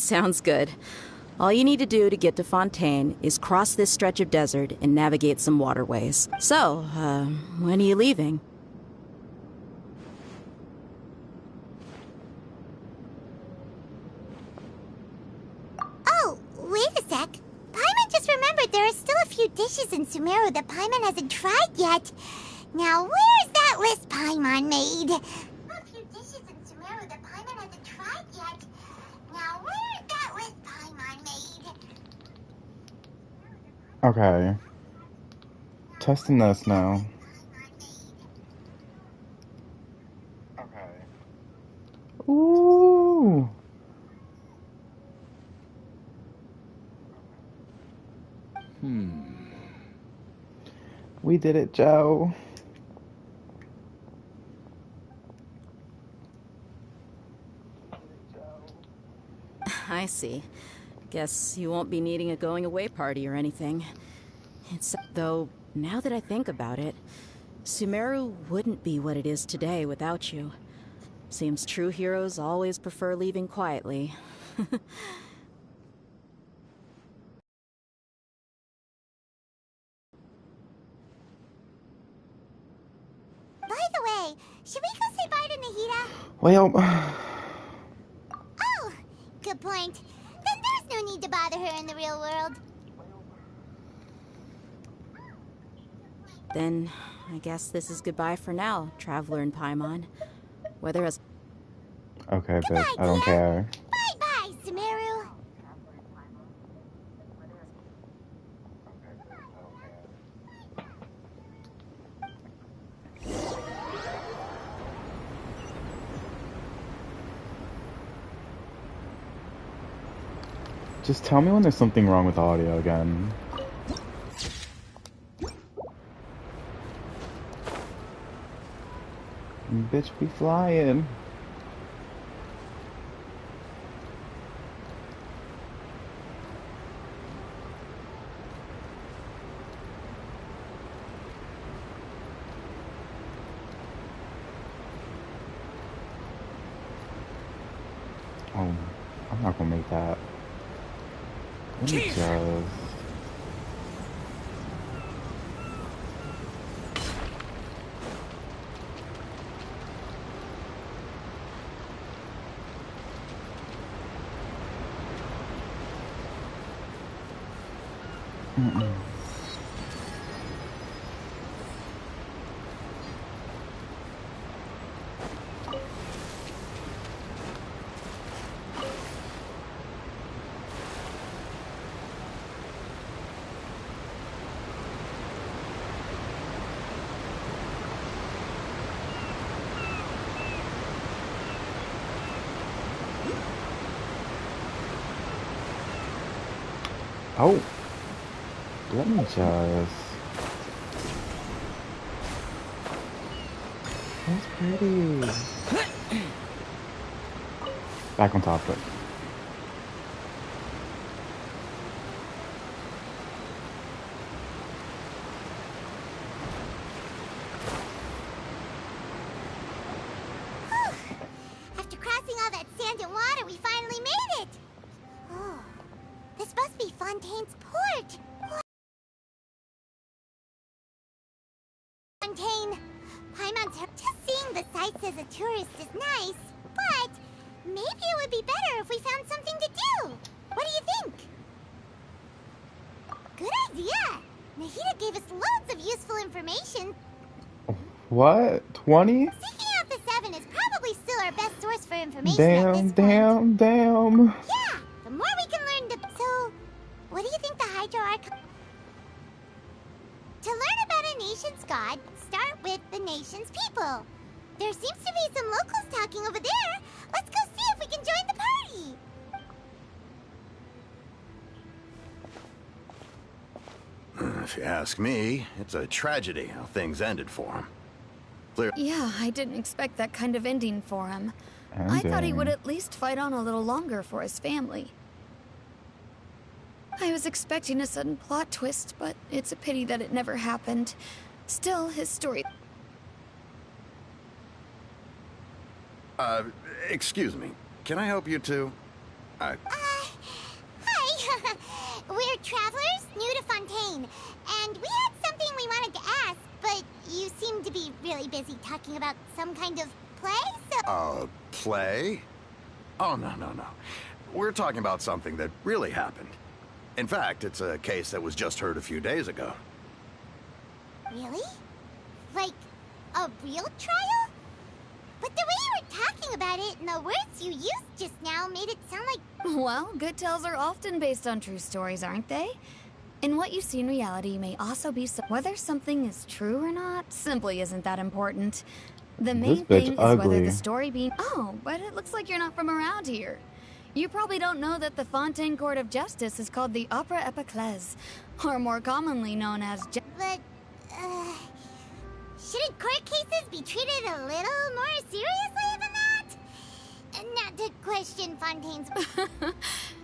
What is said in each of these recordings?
Sounds good. All you need to do to get to Fontaine is cross this stretch of desert and navigate some waterways. So, when are you leaving? Oh, wait a sec. Paimon just remembered there are still a few dishes in Sumeru that Paimon hasn't tried yet. Now, where's that list Paimon made? A few dishes in Sumeru that Paimon hasn't tried yet. Now, where's that list Paimon made? Okay. Testing this now. Okay. Ooh. We did it, Joe. I see. Guess you won't be needing a going-away party or anything. Though, now that I think about it, Sumeru wouldn't be what it is today without you. Seems true heroes always prefer leaving quietly. By the way, should we go say bye to Nahida? Well, Oh, good point. Then there's no need to bother her in the real world. Then, I guess this is goodbye for now, Traveler and Paimon. Whether as... okay, bitch. Goodbye, I don't dear. care. Bye-bye, Sumeru. Just tell me when there's something wrong with audio again. Bitch, we flying. Oh, I'm not gonna make that. Let me just... Oh, let me just... That's pretty. Back on topic. After crossing all that sand and water, we finally made it! Oh, this must be Fontaine's port! Fontaine! Paimon's just seeing the sights as a tourist is nice, but maybe it would be better if we found something to do! What do you think? Good idea! Nahida gave us loads of useful information. What? 20? Seeking out the Seven is probably still our best source for information at this Damn, point. damn. Yeah, the more we can learn So, what do you think the Hydro are... To learn about a nation's god, start with the nation's people. There seems to be some locals talking over there. Let's go see if we can join the party. If you ask me, it's a tragedy how things ended for him. Yeah, I didn't expect that kind of ending for him. I thought he would at least fight on a little longer for his family. I was expecting a sudden plot twist, but it's a pity that it never happened. Still, his story... Excuse me. Can I help you two? Hey, travelers new to Fontaine, and we had something we wanted to ask, but you seem to be really busy talking about some kind of play, so... Play? Oh, no. We're talking about something that really happened. In fact, it's a case that was just heard a few days ago. Really? Like, a real trial? But the way you were talking about it and the words you used just now made it sound like... Well, good tales are often based on true stories, aren't they? And what you see in reality may also be whether something is true or not simply isn't that important. The main thing is whether the story being... Oh, but it looks like you're not from around here. You probably don't know that the Fontaine Court of Justice is called the Opera Epiclese, or more commonly known as... But, shouldn't court cases be treated a little more seriously than that? Not to question Fontaine's...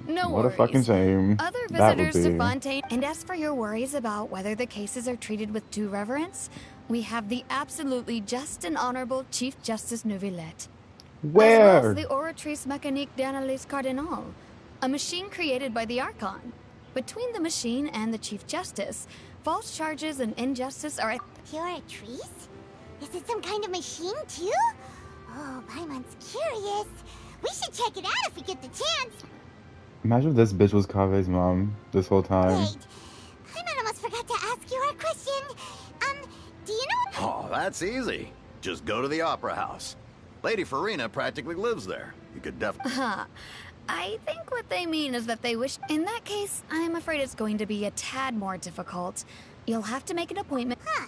No what worries. A fucking shame. Other visitors to Fontaine... And as for your worries about whether the cases are treated with due reverence, we have the absolutely just and honorable Chief Justice Neuvillette. Where? As well as the Oratrice Mécanique d'Analyse Cardinal, a machine created by the Archon. Between the machine and the Chief Justice, false charges and injustice are... The Oratrice? Is it some kind of machine, too? Oh, Paimon's curious. We should check it out if we get the chance. Imagine if this bitch was Kave's mom this whole time. Wait, Paimon almost forgot to ask you our question. Do you know... Oh, that's easy. Just go to the Opera House. Lady Farina practically lives there. You could definitely... I think what they mean is that they wish... In that case, I'm afraid it's going to be a tad more difficult. You'll have to make an appointment... Huh.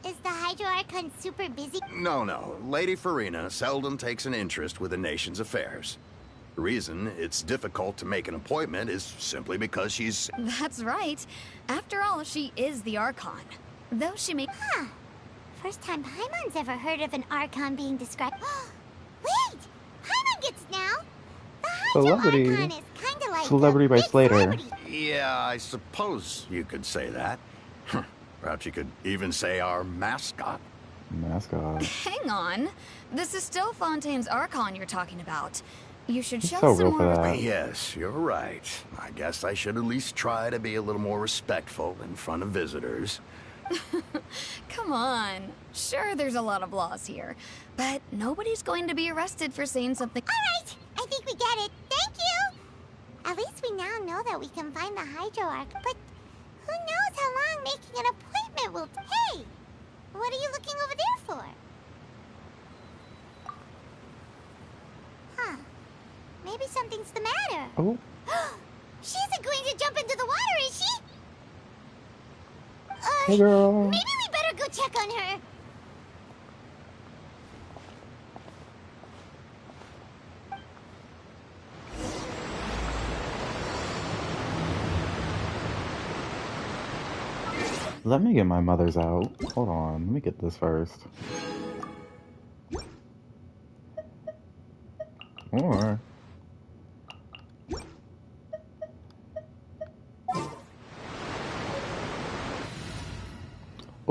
Is the Hydro Archon super busy? No. Lady Farina seldom takes an interest with the nation's affairs. The reason it's difficult to make an appointment is simply because she's... That's right. After all, she is the Archon. Though she may... Huh. First time Paimon's ever heard of an Archon being described... Wait! Paimon gets it now! The Hydro Celebrity. Archon is kinda like... Celebrity by Slater. Celebrity. Yeah, I suppose you could say that. Perhaps you could even say our mascot. Mascot. Hang on. This is still Fontaine's Archon you're talking about. You should show so some real for more... that. Yes, you're right. I guess I should at least try to be a little more respectful in front of visitors. Come on. Sure, there's a lot of laws here, but nobody's going to be arrested for saying something... Alright, I think we get it. Thank you! At least we now know that we can find the Hydro Arc, but who knows how long making an appointment will... Hey! What are you looking over there for? Huh. Maybe something's the matter. Oh. She isn't going to jump into the water, is she? Hey, girl. Maybe we better go check on her. Let me get my mother's out. Hold on. Let me get this first. Or...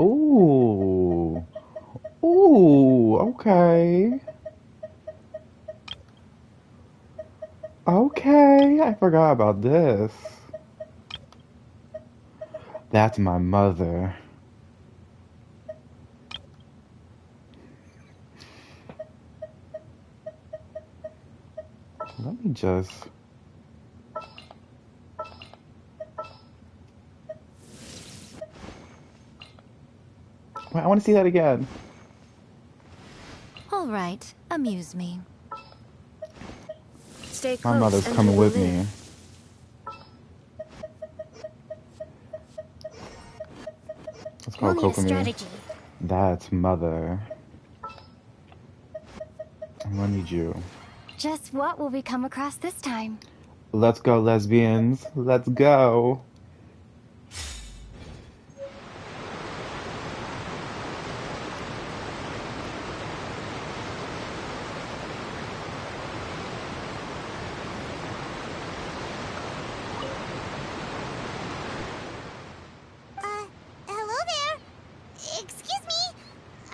Ooh. Ooh, okay. Okay, I forgot about this. That's my mother. Let me just... Wait, I want to see that again. All right, amuse me. Stay close. My mother's and coming you will with me. live. It's called We'll need a Kokomi. strategy. That's mother. I'm gonna need you. Just what will we come across this time? Let's go, lesbians. Let's go. Hello there. Excuse me.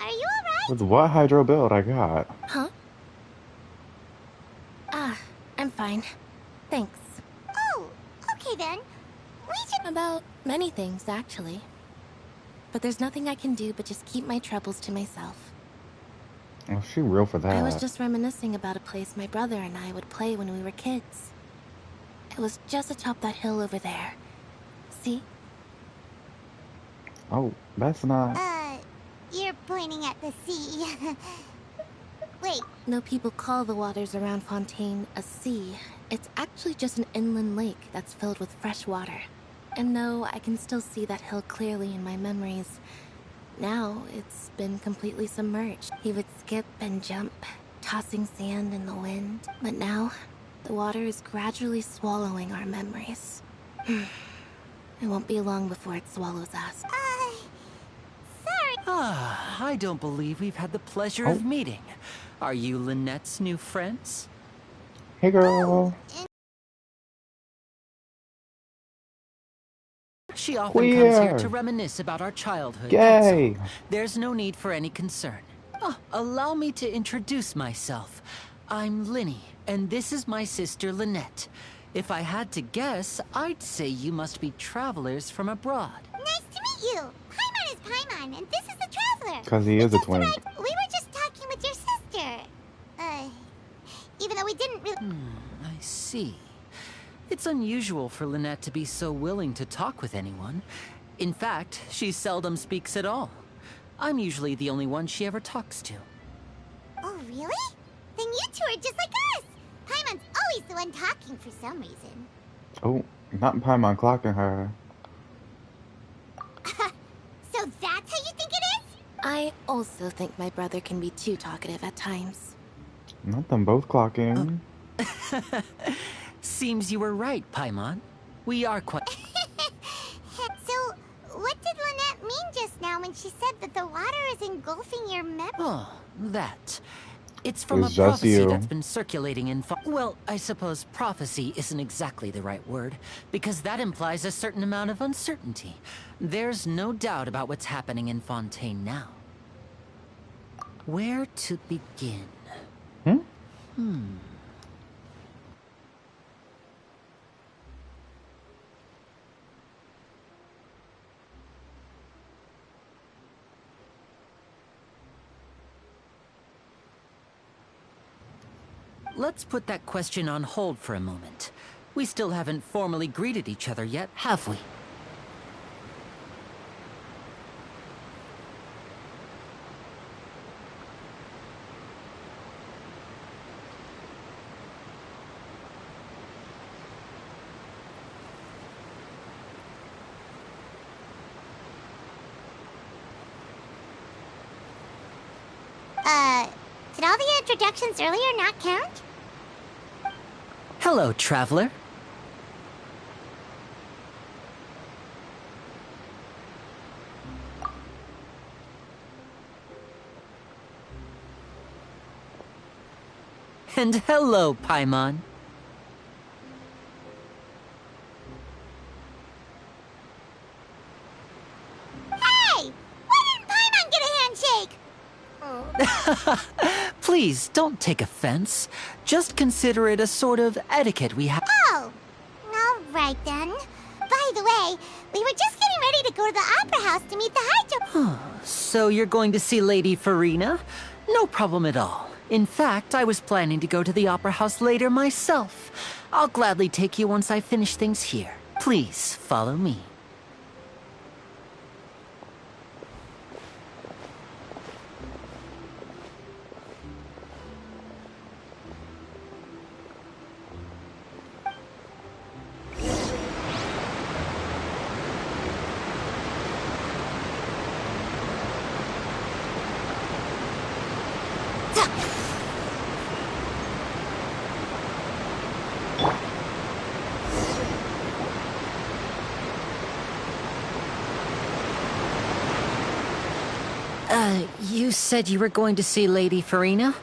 Are you alright? With what hydro build I got? Huh? I'm fine. Thanks. Oh, okay then. About many things, actually. But there's nothing I can do but just keep my troubles to myself. Oh, she real for that. I was just reminiscing about a place my brother and I would play when we were kids. It was just atop that hill over there. See? Oh, that's not... You're pointing at the sea. Wait. No, people call the waters around Fontaine a sea. It's actually just an inland lake that's filled with fresh water. And no, I can still see that hill clearly in my memories. Now, it's been completely submerged. He would skip and jump, tossing sand in the wind. But now, the water is gradually swallowing our memories. It won't be long before it swallows us. Sorry. Ah, I don't believe we've had the pleasure of meeting. Are you Lynette's new friends? Hey, girl. She often comes here to reminisce about our childhood. Gay. There's no need for any concern. Oh, allow me to introduce myself. I'm Linny, and this is my sister Lynette. If I had to guess, I'd say you must be travelers from abroad. Nice to meet you. Paimon is Paimon, and this is the traveler. Because he is a twin. Right. We were just talking with your sister. Even though we didn't really... I see. It's unusual for Lynette to be so willing to talk with anyone. In fact, she seldom speaks at all. I'm usually the only one she ever talks to. Oh, really? Then you two are just like us. Paimon's always the one talking for some reason. Oh, not Paimon clocking her. So that's how you think it is? I also think my brother can be too talkative at times. Not them both clocking. Seems you were right, Paimon. We are quite... So, what did Lynette mean just now when she said that the water is engulfing your memory? Oh, that. It's from a It's just prophecy you. that's been circulating in... Well, I suppose prophecy isn't exactly the right word, because that implies a certain amount of uncertainty. There's no doubt about what's happening in Fontaine now. Where to begin? Let's put that question on hold for a moment. We still haven't formally greeted each other yet, have we? Did all the introductions earlier not count? Hello, traveler. And hello, Paimon. Hey! Why didn't Paimon get a handshake? Please, don't take offense. Just consider it a sort of etiquette we have. Oh! Alright then. By the way, we were just getting ready to go to the opera house to meet the Hydro... So you're going to see Lady Farina? No problem at all. In fact, I was planning to go to the opera house later myself. I'll gladly take you once I finish things here. Please, follow me. You said you were going to see Lady Farina?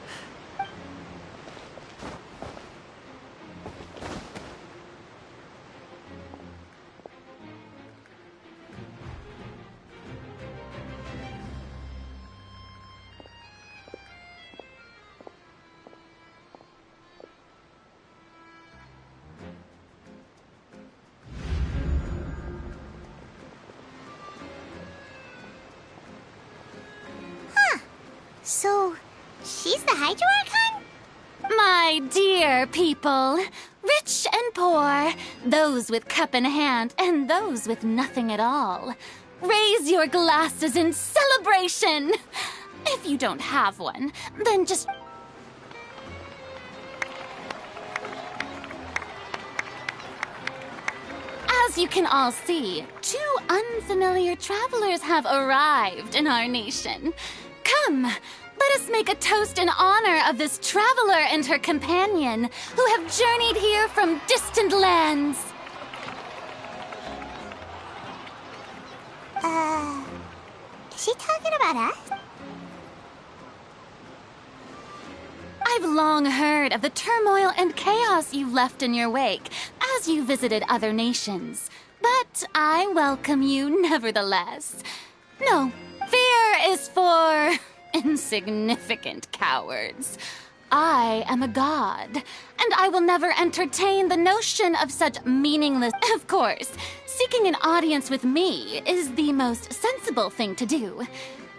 So, she's the Hydro Archon? My dear people, rich and poor, those with cup in hand and those with nothing at all, raise your glasses in celebration! If you don't have one, then just... As you can all see, 2 unfamiliar travelers have arrived in our nation. Come, let us make a toast in honor of this traveler and her companion who have journeyed here from distant lands. Is she talking about us? I've long heard of the turmoil and chaos you've left in your wake as you visited other nations. But I welcome you nevertheless. No, fear is for insignificant cowards. I am a god, and I will never entertain the notion of such meaningless... Of course, seeking an audience with me is the most sensible thing to do.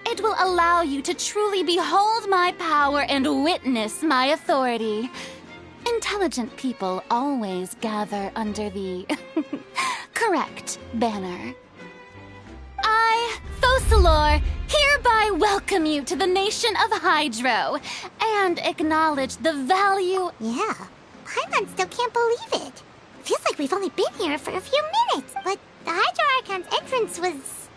It will allow you to truly behold my power and witness my authority. Intelligent people always gather under the correct banner. I, Focalor, hereby welcome you to the nation of Hydro and acknowledge the value... Yeah, Paimon still can't believe it. Feels like we've only been here for a few minutes, but the Hydro Archon's entrance was,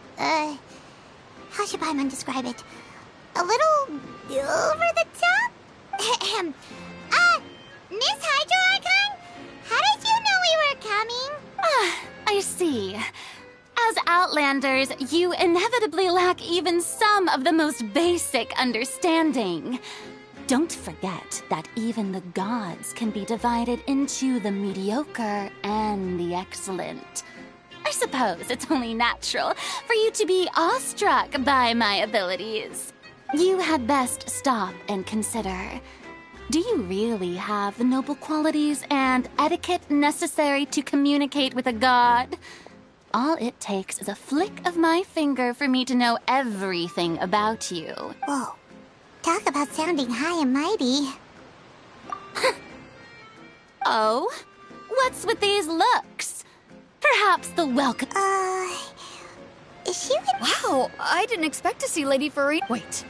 how should Paimon describe it? A little over the top? Miss Hydro Archon? How did you know we were coming? I see. As Outlanders, you inevitably lack even some of the most basic understanding. Don't forget that even the gods can be divided into the mediocre and the excellent. I suppose it's only natural for you to be awestruck by my abilities. You had best stop and consider. Do you really have the noble qualities and etiquette necessary to communicate with a god? All it takes is a flick of my finger for me to know everything about you. Whoa. Talk about sounding high and mighty. Oh? What's with these looks? Perhaps the welcome... Is she with... Wow, I didn't expect to see Lady Farina. Wait,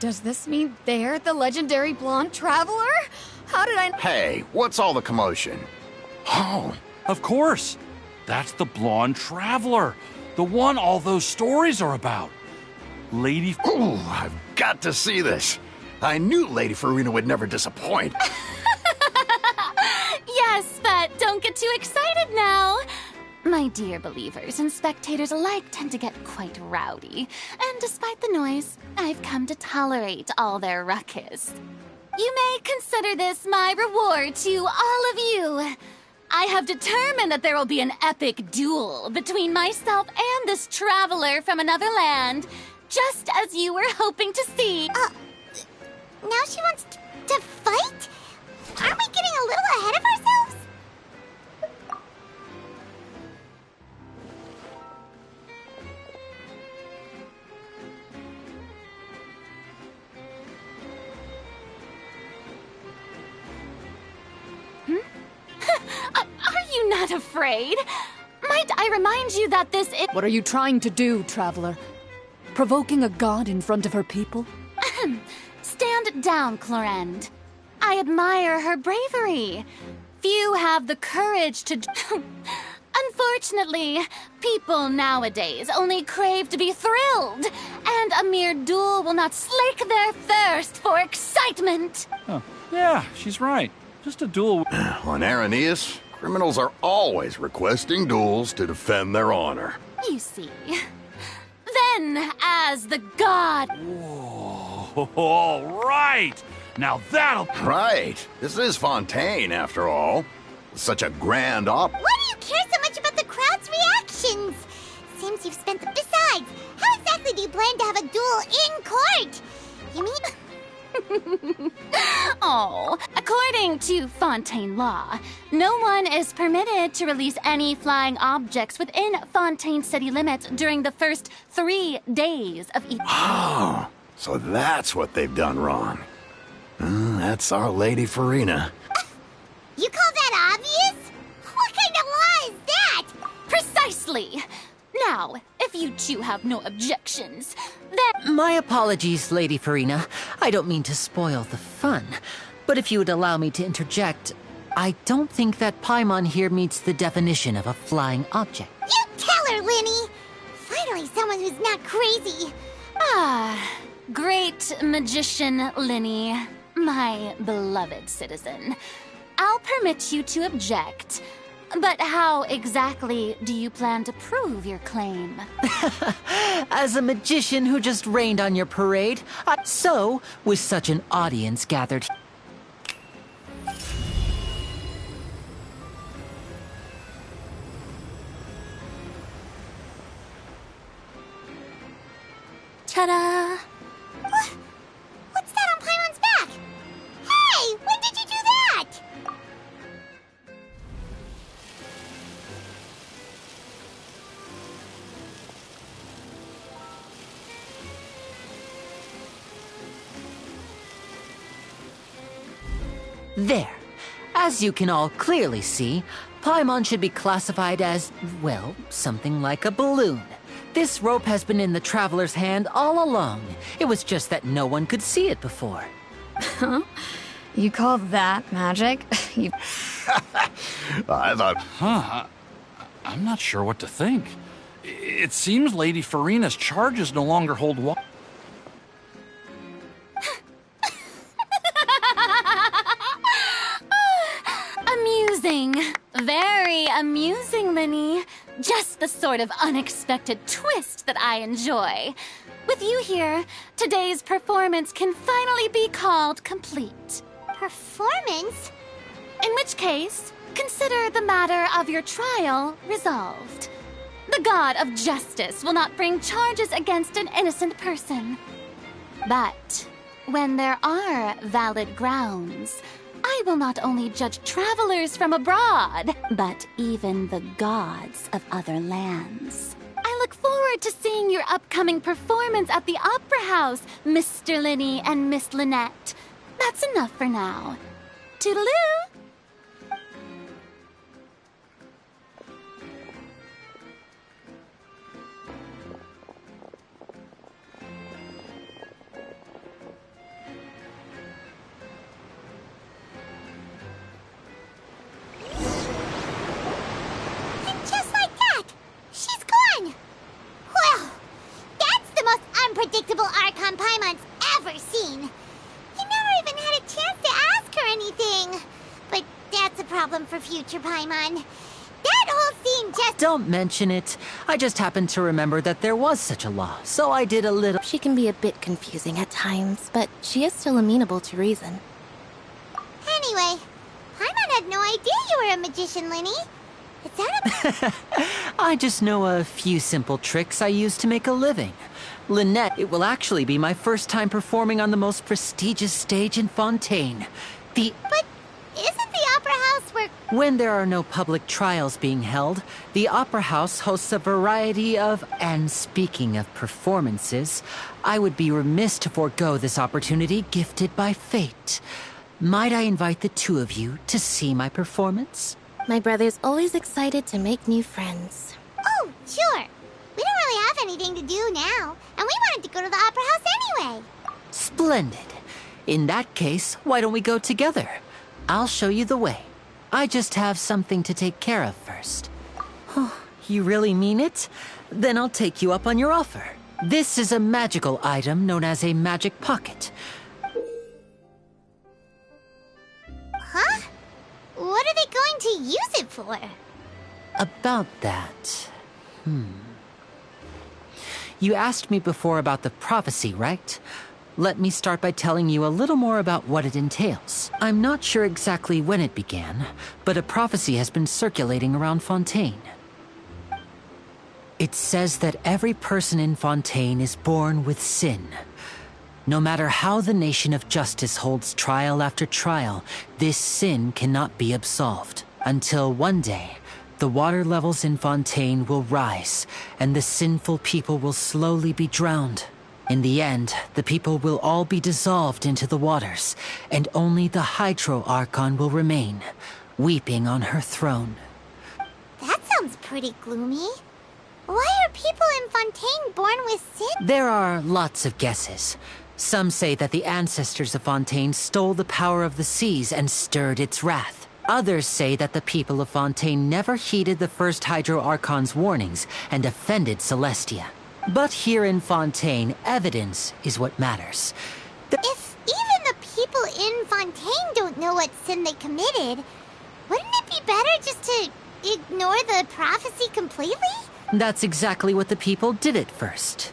does this mean they're the legendary blonde traveler? How did I... Hey, what's all the commotion? Oh, of course. That's the blonde traveler. The one all those stories are about. Lady... Ooh, I've got to see this. I knew Lady Farina would never disappoint. Yes, but don't get too excited now. My dear believers and spectators alike tend to get quite rowdy, and despite the noise, I've come to tolerate all their ruckus. You may consider this my reward to all of you. I have determined that there will be an epic duel between myself and this traveler from another land, just as you were hoping to see. Now she wants to fight? Aren't we getting a little ahead of ourselves? Are you not afraid? Might I remind you that this is... What are you trying to do, traveler? Provoking a god in front of her people? Stand down, Clorend. I admire her bravery. Few have the courage to... Unfortunately, people nowadays only crave to be thrilled, and a mere duel will not slake their thirst for excitement. Oh, yeah, she's right. Just a duel. On Araneus, criminals are always requesting duels to defend their honor. You see. Then, as the god... Whoa, all right. Now that'll... Right. This is Fontaine, after all. Such a grand op... Why do you care so much about the crowd's reactions? Seems you've spent the... Besides, how exactly do you plan to have a duel in court? You mean... Oh, according to Fontaine law, no one is permitted to release any flying objects within Fontaine city limits during the first 3 days of each... Oh, So that's what they've done wrong. That's our Lady Farina. You call that obvious? What kind of law is that? Precisely! Now, if you two have no objections, then... My apologies, Lady Farina. I don't mean to spoil the fun. But if you would allow me to interject, I don't think that Paimon here meets the definition of a flying object. You tell her, Linny! Finally someone who's not crazy. Great magician Linny, my beloved citizen. I'll permit you to object, but how exactly do you plan to prove your claim? As a magician who just rained on your parade, so, with such an audience gathered... Ta-da! What's that on Paimon's back? Hey, when did you do that? There. As you can all clearly see, Paimon should be classified as, well, something like a balloon. This rope has been in the Traveler's hand all along. It was just that no one could see it before. Huh? You call that magic? You... I thought... Huh? I'm not sure what to think. It seems Lady Farina's charges no longer hold water. Amusing. Very amusing, Linny. Just the sort of unexpected twist that I enjoy. With you here, today's performance can finally be called complete. Performance? In which case, consider the matter of your trial resolved. The god of justice will not bring charges against an innocent person. But when there are valid grounds, I will not only judge travelers from abroad, but even the gods of other lands. I look forward to seeing your upcoming performance at the Opera House, Mr. Linny and Miss Lynette. That's enough for now. Toodaloo! Unpredictable Archon Paimon's ever seen. You never even had a chance to ask her anything. But that's a problem for future Paimon. That whole scene just... Don't mention it. I just happened to remember that there was such a law, so I did a little... She can be a bit confusing at times, but she is still amenable to reason. Anyway, Paimon had no idea you were a magician, Linny. Is that a... I just know a few simple tricks I use to make a living. Lynette, it will actually be my first time performing on the most prestigious stage in Fontaine. But isn't the Opera House where... When there are no public trials being held, the Opera House hosts a variety of... And speaking of performances, I would be remiss to forego this opportunity gifted by fate. Might I invite the two of you to see my performance? My brother's always excited to make new friends. Oh, sure. We don't really have anything to do now, and we wanted to go to the Opera House anyway. Splendid. In that case, why don't we go together? I'll show you the way. I just have something to take care of first. Oh, you really mean it? Then I'll take you up on your offer. This is a magical item known as a magic pocket. Huh? What are they going to use it for? About that... You asked me before about the prophecy, right? Let me start by telling you a little more about what it entails. I'm not sure exactly when it began, but a prophecy has been circulating around Fontaine. It says that every person in Fontaine is born with sin. No matter how the nation of justice holds trial after trial, this sin cannot be absolved. Until one day, the water levels in Fontaine will rise, and the sinful people will slowly be drowned. In the end, the people will all be dissolved into the waters, and only the Hydro Archon will remain, weeping on her throne. That sounds pretty gloomy. Why are people in Fontaine born with sin? There are lots of guesses. Some say that the ancestors of Fontaine stole the power of the seas and stirred its wrath. Others say that the people of Fontaine never heeded the first Hydro Archon's warnings and offended Celestia. But here in Fontaine, evidence is what matters. If even the people in Fontaine don't know what sin they committed, wouldn't it be better just to ignore the prophecy completely? That's exactly what the people did at first.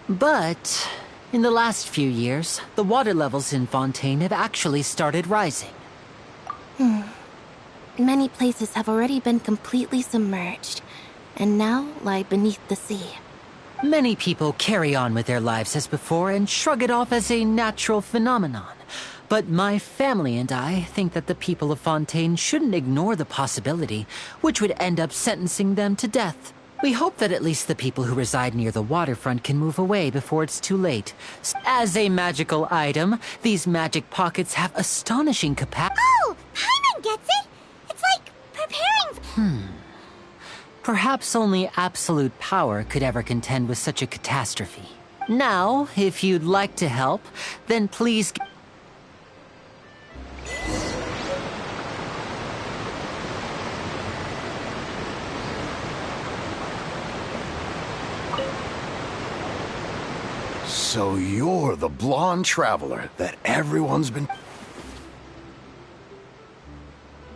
But in the last few years, the water levels in Fontaine have actually started rising. Many places have already been completely submerged, and now lie beneath the sea. Many people carry on with their lives as before and shrug it off as a natural phenomenon. But my family and I think that the people of Fontaine shouldn't ignore the possibility, which would end up sentencing them to death. We hope that at least the people who reside near the waterfront can move away before it's too late. As a magical item, these magic pockets have astonishing capacity. Oh, Paimon gets it! It's like preparing... Perhaps only absolute power could ever contend with such a catastrophe. Now, if you'd like to help, then please... So you're the blonde traveler that everyone's been...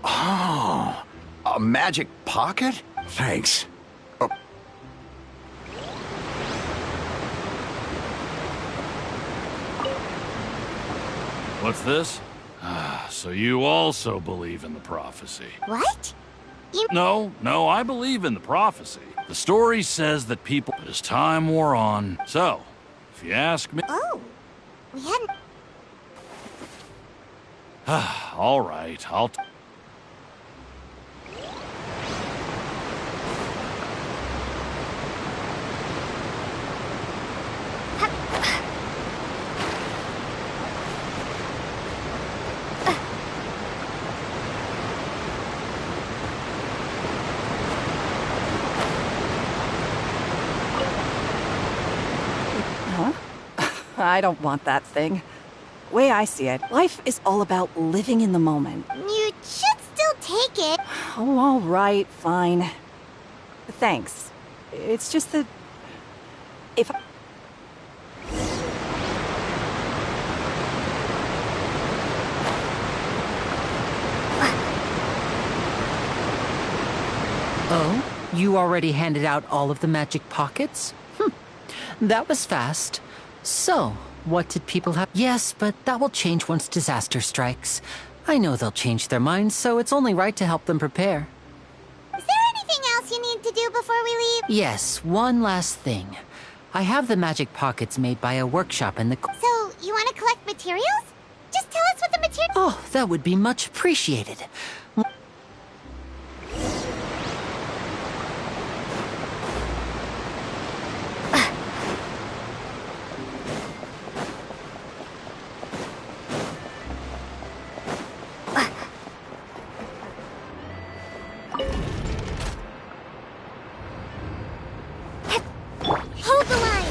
Oh, a magic pocket? Thanks. Oh. What's this? So you also believe in the prophecy. What? No, I believe in the prophecy. The story says that people... As time wore on... So, if you ask me... Oh, we hadn't... All right, I'll... I don't want that thing. Way I see it, life is all about living in the moment. You should still take it. Oh, all right, fine. Thanks. It's just that... if... Oh? You already handed out all of the magic pockets? That was fast. So, what did people have? Yes, but that will change once disaster strikes. I know they'll change their minds, so it's only right to help them prepare. Is there anything else you need to do before we leave? Yes, one last thing. I have the magic pockets made by a workshop in the... So, you want to collect materials? Just tell us what the materials... Oh, that would be much appreciated. Hold the line!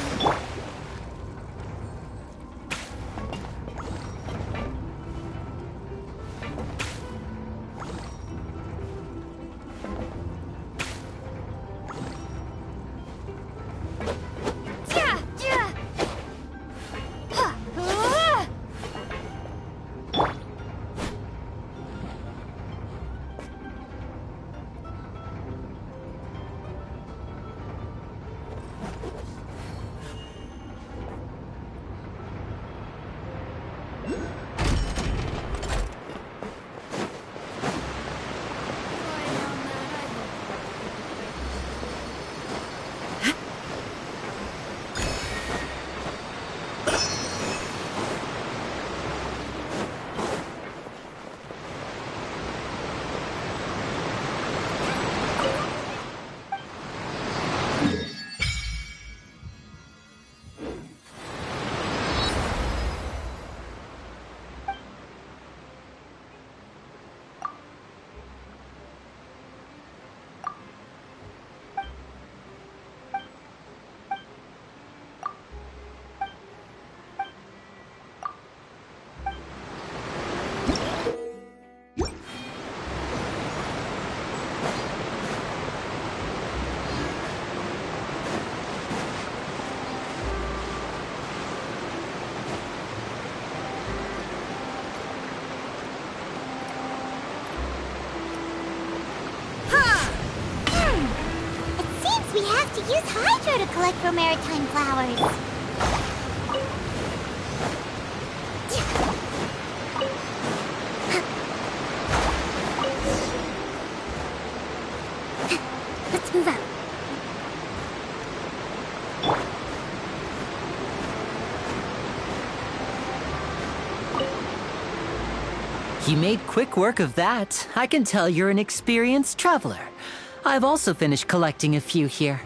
we have to use Hydro to collect for maritime flowers. Let's move out. You made quick work of that. I can tell you're an experienced traveler. I've also finished collecting a few here.